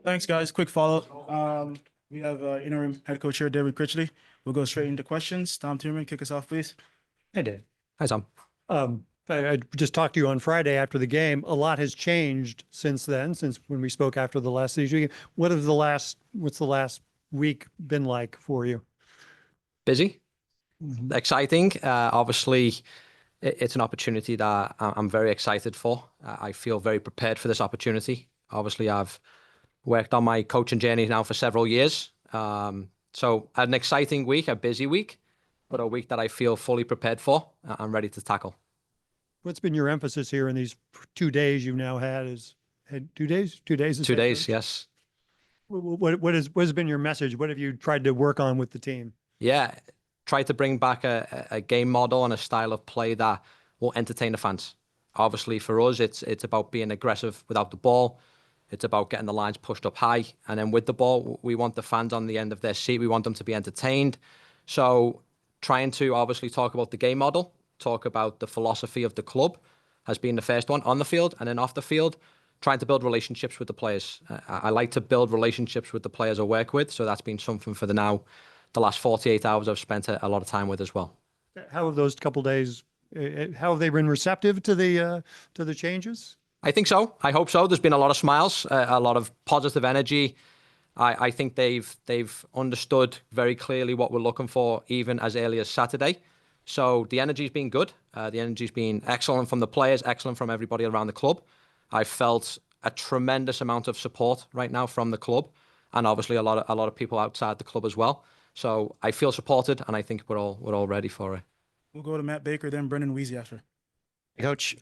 Thanks, guys. Quick follow-up. We have interim head coach here, David Critchley. We'll go straight into questions. Tom Tierman, kick us off, please. Hey, Dave. Hi, Tom. I just talked to you on Friday after the game. A lot has changed since then, since when we spoke after the last season. What's the last week been like for you? Busy, exciting. Obviously, it's an opportunity that I'm very excited for. I feel very prepared for this opportunity. Obviously, I've worked on my coaching journey now for several years. So an exciting week, a busy week, but a week that I feel fully prepared for. I'm ready to tackle. What's been your emphasis here in these 2 days you've now had? Had 2 days? 2 days? 2 days, yes. What has been your message? What have you tried to work on with the team? Yeah, try to bring back a game model and a style of play that will entertain the fans. Obviously, for us, it's about being aggressive without the ball. It's about getting the lines pushed up high. And then with the ball, we want the fans on the end of their seat. We want them to be entertained. So trying to obviously talk about the game model, talk about the philosophy of the club has been the first one on the field, and then off the field, trying to build relationships with the players. I like to build relationships with the players I work with. So that's been something for the last 48 hours I've spent a lot of time with as well. How have those couple days, how have they been receptive to the changes? I think so. I hope so. There's been a lot of smiles, a lot of positive energy. I think they've understood very clearly what we're looking for, even as early as Saturday. So the energy's been good. The energy's been excellent from the players, excellent from everybody around the club. I felt a tremendous amount of support right now from the club, and obviously a lot of people outside the club as well. So I feel supported, and I think we're all ready for it. We'll go to Matt Baker, then Brendan Weezy after. Coach,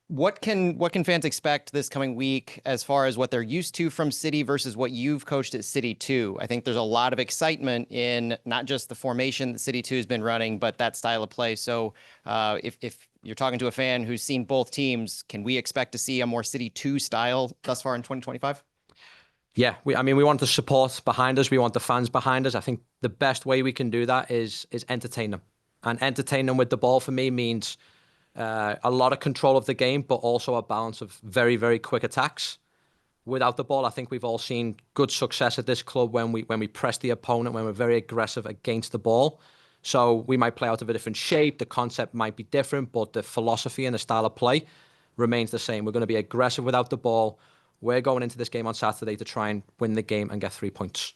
what can fans expect this coming week as far as what they're used to from City versus what you've coached at City 2? I think there's a lot of excitement in not just the formation that City 2 has been running, but that style of play. So if you're talking to a fan who's seen both teams, can we expect to see a more City 2 style thus far in 2025? Yeah, we want the support behind us. We want the fans behind us. I think the best way we can do that is entertain them. And entertain them with the ball for me means a lot of control of the game, but also a balance of very, very quick attacks. Without the ball, I think we've all seen good success at this club when we press the opponent, when we're very aggressive against the ball. So we might play out of a different shape. The concept might be different, but the philosophy and the style of play remains the same. We're going to be aggressive without the ball. We're going into this game on Saturday to try and win the game and get 3 points.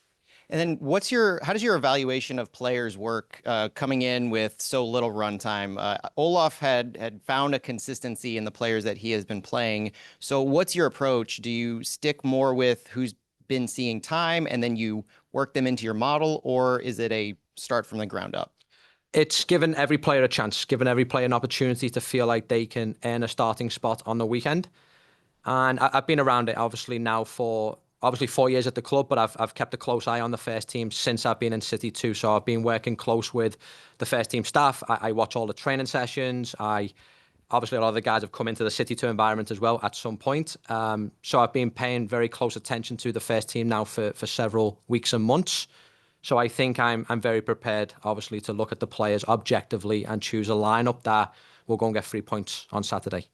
And then how does your evaluation of players work coming in with so little run time? Olaf had found a consistency in the players that he has been playing. So what's your approach? Do you stick more with who's been seeing time and then you work them into your model, or is it a start from the ground up? It's given every player a chance, given every player an opportunity to feel like they can earn a starting spot on the weekend. And I've been around it obviously now for 4 years at the club, but I've kept a close eye on the first team since I've been in City 2. So I've been working close with the first team staff. I watch all the training sessions. Obviously a lot of the guys have come into the City 2 environment as well at some point. So I've been paying very close attention to the first team now for several weeks and months. So I think I'm very prepared, obviously, to look at the players objectively and choose a lineup that will go and get 3 points on Saturday.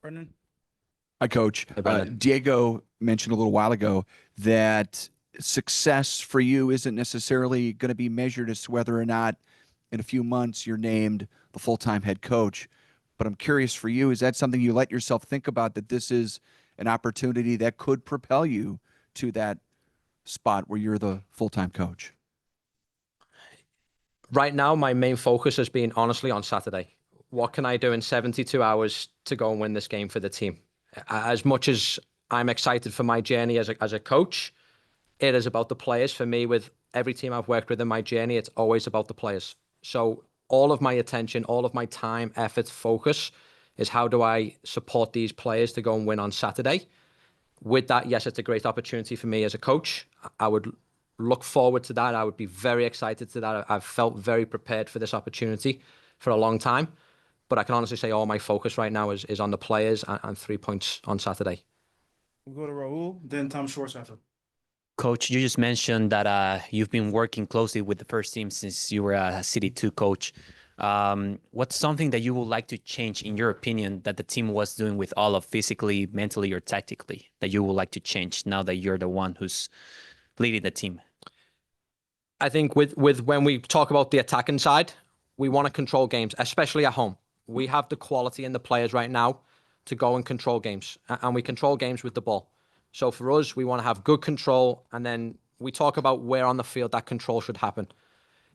Brendan? Hi, Coach. Diego mentioned a little while ago that success for you isn't necessarily going to be measured as to whether or not in a few months you're named the full-time head coach. But I'm curious for you, is that something you let yourself think about, that this is an opportunity that could propel you to that spot where you're the full-time coach? Right now, my main focus has been honestly on Saturday. What can I do in 72 hours to go and win this game for the team? As much as I'm excited for my journey as a coach, it is about the players. For me, with every team I've worked with in my journey, it's always about the players. So all of my attention, all of my time, effort, focus is how do I support these players to go and win on Saturday? With that, yes, it's a great opportunity for me as a coach. I would look forward to that. I would be very excited to that. I've felt very prepared for this opportunity for a long time. But I can honestly say all my focus right now is on the players and 3 points on Saturday. We'll go to Raul, then Tom Schwartz after. Coach, you just mentioned that you've been working closely with the first team since you were a City 2 coach. what's something that you would like to change, in your opinion, that the team was doing with all of physically, mentally, or tactically that you would like to change now that you're the one who's leading the team? I think with when we talk about the attacking side, we want to control games, especially at home. We have the quality in the players right now to go and control games, and we control games with the ball. So for us, we want to have good control, and then we talk about where on the field that control should happen.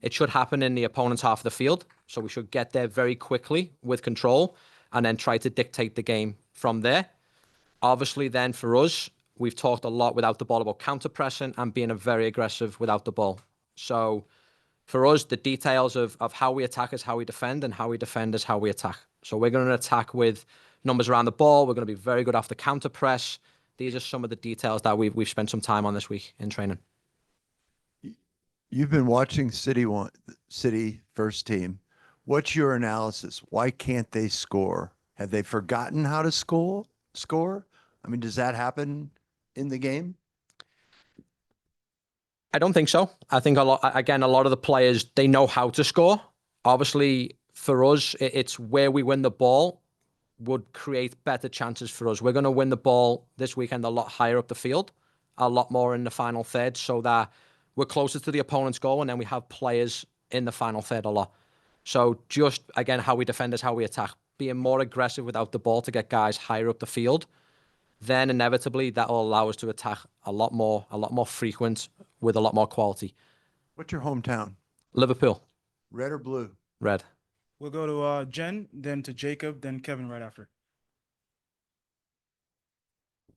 It should happen in the opponent's half of the field, so we should get there very quickly with control and then try to dictate the game from there. Obviously, then for us, we've talked a lot without the ball about counter-pressing and being very aggressive without the ball. So for us, the details of how we attack is how we defend, and how we defend is how we attack. So we're going to attack with numbers around the ball. We're going to be very good off the counter press. These are some of the details that we've spent some time on this week in training. You've been watching City first team. What's your analysis? Why can't they score? Have they forgotten how to score? I mean, does that happen in the game? I don't think so. I think a lot of the players, they know how to score. Obviously, for us, it's where we win the ball would create better chances for us. We're going to win the ball this weekend a lot higher up the field, a lot more in the final third, so that we're closer to the opponent's goal, and then we have players in the final third a lot. So just, again, how we defend is how we attack. Being more aggressive without the ball to get guys higher up the field, then inevitably that will allow us to attack a lot more frequent with a lot more quality. What's your hometown? Liverpool. Red or blue? Red. We'll go to Jen, then to Jacob, then Kevin right after.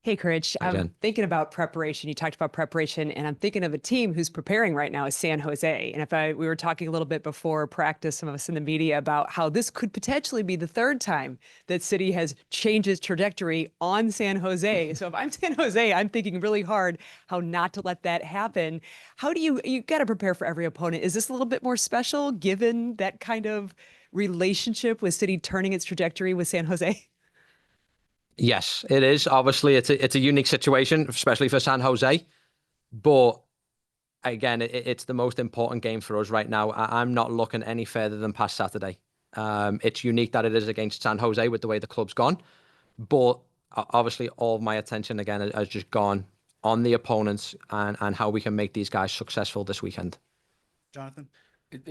Hey, Critch, Hi, I'm Jen. thinking about preparation. You talked about preparation, and I'm thinking of a team who's preparing right now is San Jose. And we were talking a little bit before practice, some of us in the media, about how this could potentially be the third time that City has changed its trajectory on San Jose. So if I'm San Jose, I'm thinking really hard how not to let that happen. How do you got to prepare for every opponent? Is this a little bit more special given that kind of relationship with City turning its trajectory with San Jose? Yes, it is. Obviously, it's a unique situation, especially for San Jose. But again, it's the most important game for us right now. I'm not looking any further than past Saturday. It's unique that it is against San Jose with the way the club's gone. But obviously, all of my attention, again, has just gone on the opponents and how we can make these guys successful this weekend. Jonathan?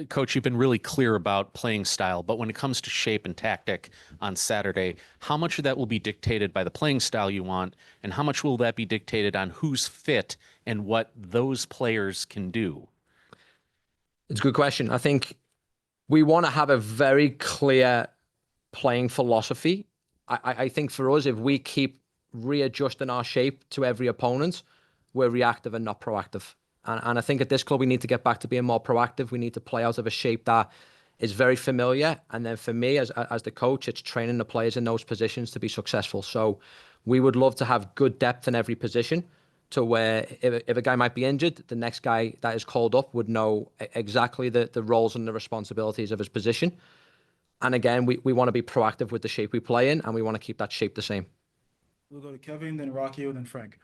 Coach, you've been really clear about playing style, but when it comes to shape and tactic on Saturday, how much of that will be dictated by the playing style you want, and how much will that be dictated on who's fit and what those players can do? It's a good question. I think we want to have a very clear playing philosophy. I think for us, if we keep readjusting our shape to every opponent, we're reactive and not proactive. And I think at this club, we need to get back to being more proactive. We need to play out of a shape that is very familiar. And then for me, as the coach, it's training the players in those positions to be successful. So we would love to have good depth in every position, to where if a guy might be injured, the next guy that is called up would know exactly the roles and the responsibilities of his position. And again, we want to be proactive with the shape we play in, and we want to keep that shape the same. We'll go to Kevin, then Rocky, then Frank.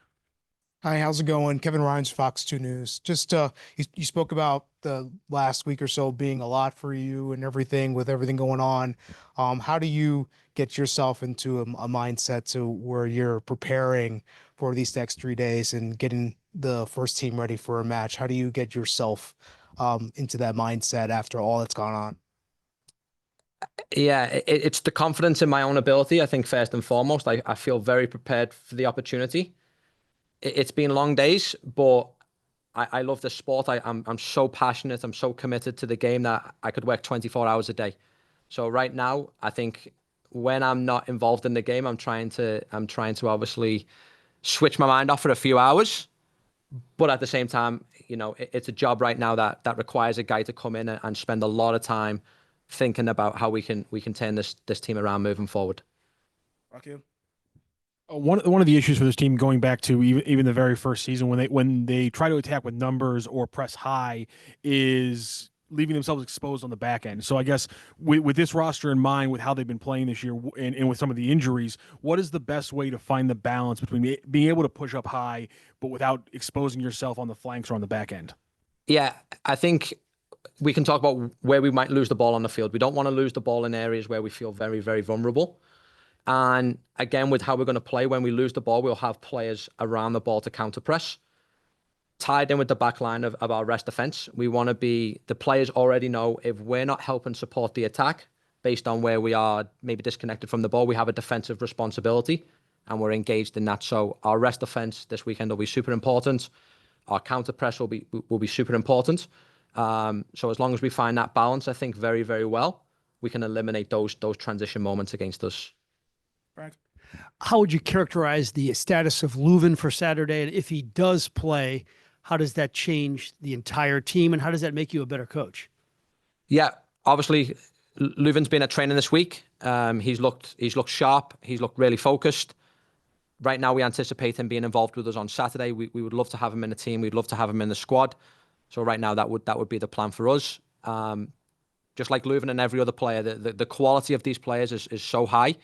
Hi, how's it going? Kevin Rhines, Fox 2 News. Just you spoke about the last week or so being a lot for you and everything with everything going on. How do you get yourself into a mindset to where you're preparing for these next 3 days and getting the first team ready for a match? How do you get yourself into that mindset after all that's gone on? Yeah, it's the confidence in my own ability. I think first and foremost, I feel very prepared for the opportunity. It's been long days, but I love the sport. I'm so passionate. I'm so committed to the game that I could work 24 hours a day. So right now, I think when I'm not involved in the game, I'm trying to obviously switch my mind off for a few hours. But at the same time, you know, it's a job right now that requires a guy to come in and spend a lot of time thinking about how we can turn this team around moving forward. Rocky? One of the issues for this team, going back to even the very first season, when they try to attack with numbers or press high, is leaving themselves exposed on the back end. So I guess with this roster in mind, with how they've been playing this year and with some of the injuries, what is the best way to find the balance between being able to push up high but without exposing yourself on the flanks or on the back end? Yeah, I think we can talk about where we might lose the ball on the field. We don't want to lose the ball in areas where we feel very, very vulnerable. And again, with how we're going to play, when we lose the ball, we'll have players around the ball to counter press. Tied in with the back line of our rest defense, we want to be, the players already know if we're not helping support the attack based on where we are maybe disconnected from the ball, we have a defensive responsibility and we're engaged in that. So our rest defense this weekend will be super important. Our counter press will be super important. So as long as we find that balance, I think very, very well, we can eliminate those transition moments against us. Frank? How would you characterize the status of Luven for Saturday? And if he does play, how does that change the entire team? And how does that make you a better coach? Yeah, obviously, Luven's been at training this week. He's looked sharp. He's looked really focused. Right now, we anticipate him being involved with us on Saturday. We would love to have him in the team. We'd love to have him in the squad. So right now, that would be the plan for us. Just like Luven and every other player, the quality of these players is so high.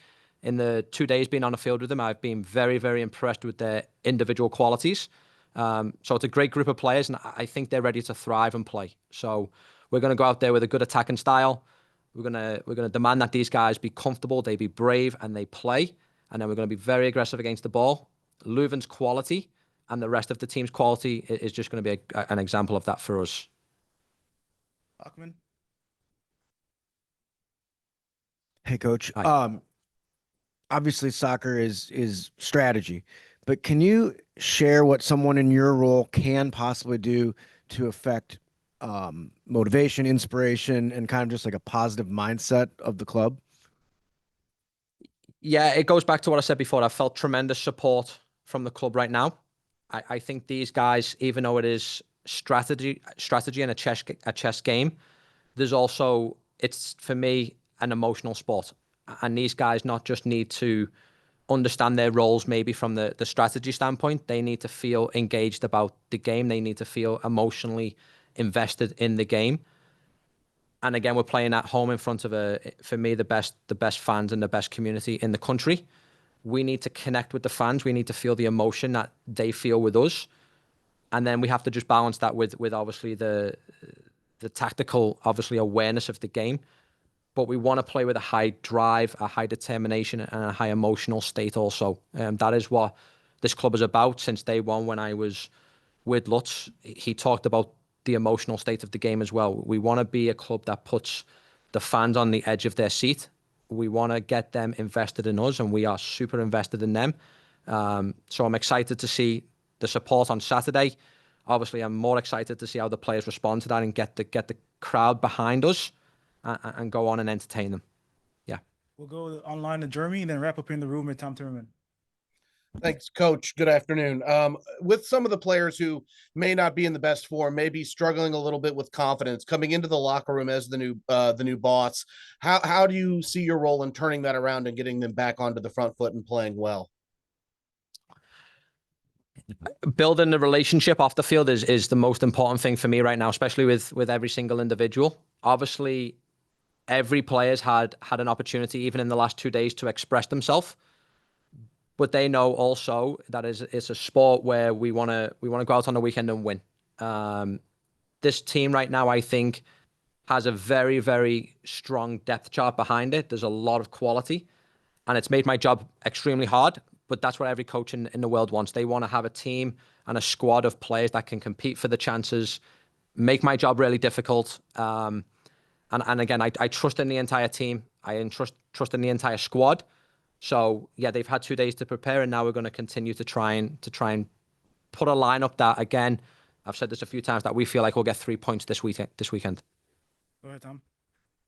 In the 2 days being on the field with them, I've been very, very impressed with their individual qualities. So it's a great group of players, and I think they're ready to thrive and play. So we're going to go out there with a good attacking style. We're gonna demand that these guys be comfortable, they be brave, and they play. And then we're going to be very aggressive against the ball. Luven's quality and the rest of the team's quality is just going to be an example of that for us. Bachman? Hey, Coach. Hi. Obviously, soccer is strategy, but can you share what someone in your role can possibly do to affect motivation, inspiration, and kind of just like a positive mindset of the club? Yeah, it goes back to what I said before. I felt tremendous support from the club right now. I think these guys, even though it is strategy and a chess game, there's also, it's for me an emotional sport. And these guys not just need to understand their roles maybe from the strategy standpoint, they need to feel engaged about the game. They need to feel emotionally invested in the game. And again, we're playing at home in front of for me, the best fans and the best community in the country. We need to connect with the fans. We need to feel the emotion that they feel with us. And then we have to just balance that with obviously the tactical, obviously awareness of the game. But we want to play with a high drive, a high determination, and a high emotional state also. That is what this club is about since day one. When I was with Lutz, he talked about the emotional state of the game as well. We want to be a club that puts the fans on the edge of their seat. We want to get them invested in us, and we are super invested in them. So I'm excited to see the support on Saturday. Obviously, I'm more excited to see how the players respond to that and get the crowd behind us and go on and entertain them. Yeah. We'll go online to Jeremy and then wrap up here in the room with Tom Timmerman. Thanks, Coach. Good afternoon. With some of the players who may not be in the best form, maybe struggling a little bit with confidence, coming into the locker room as the new boss, how do you see your role in turning that around and getting them back onto the front foot and playing well? Building the relationship off the field is the most important thing for me right now, especially with every single individual. Obviously, every player's had an opportunity, even in the last 2 days, to express themselves. But they know also that it's a sport where we want to go out on the weekend and win. This team right now, I think, has a very, very strong depth chart behind it. There's a lot of quality, and it's made my job extremely hard. But that's what every coach in the world wants. They want to have a team and a squad of players that can compete for the chances, make my job really difficult. And again, I trust in the entire team. I trust in the entire squad. So yeah, they've had 2 days to prepare, and now we're going to continue to try and put a lineup that, again, I've said this a few times, that we feel like we'll get 3 points this weekend. Go ahead, Tom.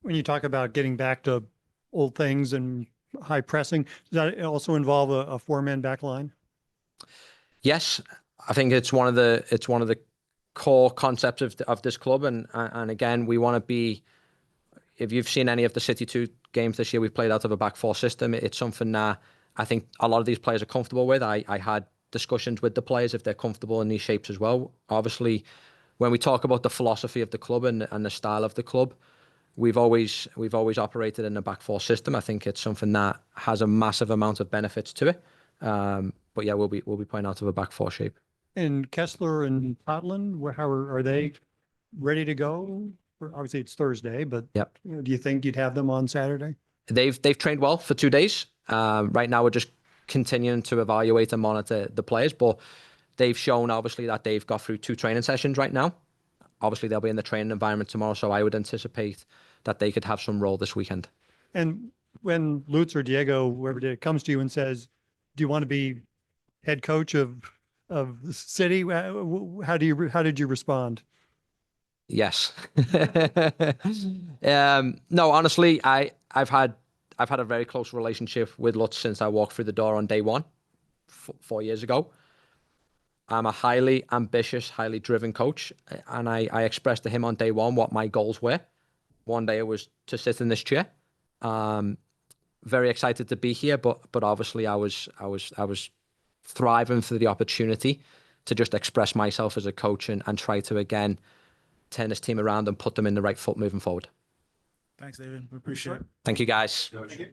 When you talk about getting back to old things and high pressing, does that also involve a four-man back line? Yes, I think it's one of the core concepts of this club, and again, we want to be. If you've seen any of the City 2 games this year, we've played out of a back four system. It's something that I think a lot of these players are comfortable with. I had discussions with the players if they're comfortable in these shapes as well. Obviously, when we talk about the philosophy of the club and the style of the club, we've always operated in a back four system. I think it's something that has a massive amount of benefits to it. But yeah, we'll be playing out of a back four shape. And Kessler and Totland, how are they ready to go obviously it's Thursday, but Yep. do you think you'd have them on Saturday? They've trained well for 2 days. Right now, we're just continuing to evaluate and monitor the players, but they've shown obviously that they've got through 2 training sessions right now. Obviously, they'll be in the training environment tomorrow, so I would anticipate that they could have some role this weekend. And when Lutz or Diego, whoever did it, comes to you and says, "Do you want to be head coach of the City?" How did you respond? Yes. No, honestly, I've had a very close relationship with Lutz since I walked through the door on day one, 4 years ago. I'm a highly ambitious, highly driven coach, and I expressed to him on day one what my goals were. One day it was to sit in this chair. Very excited to be here, but obviously I was thriving for the opportunity to just express myself as a coach and try to again turn this team around and put them in the right foot moving forward. Thanks, David. We appreciate it. Thank you, guys. Thank you.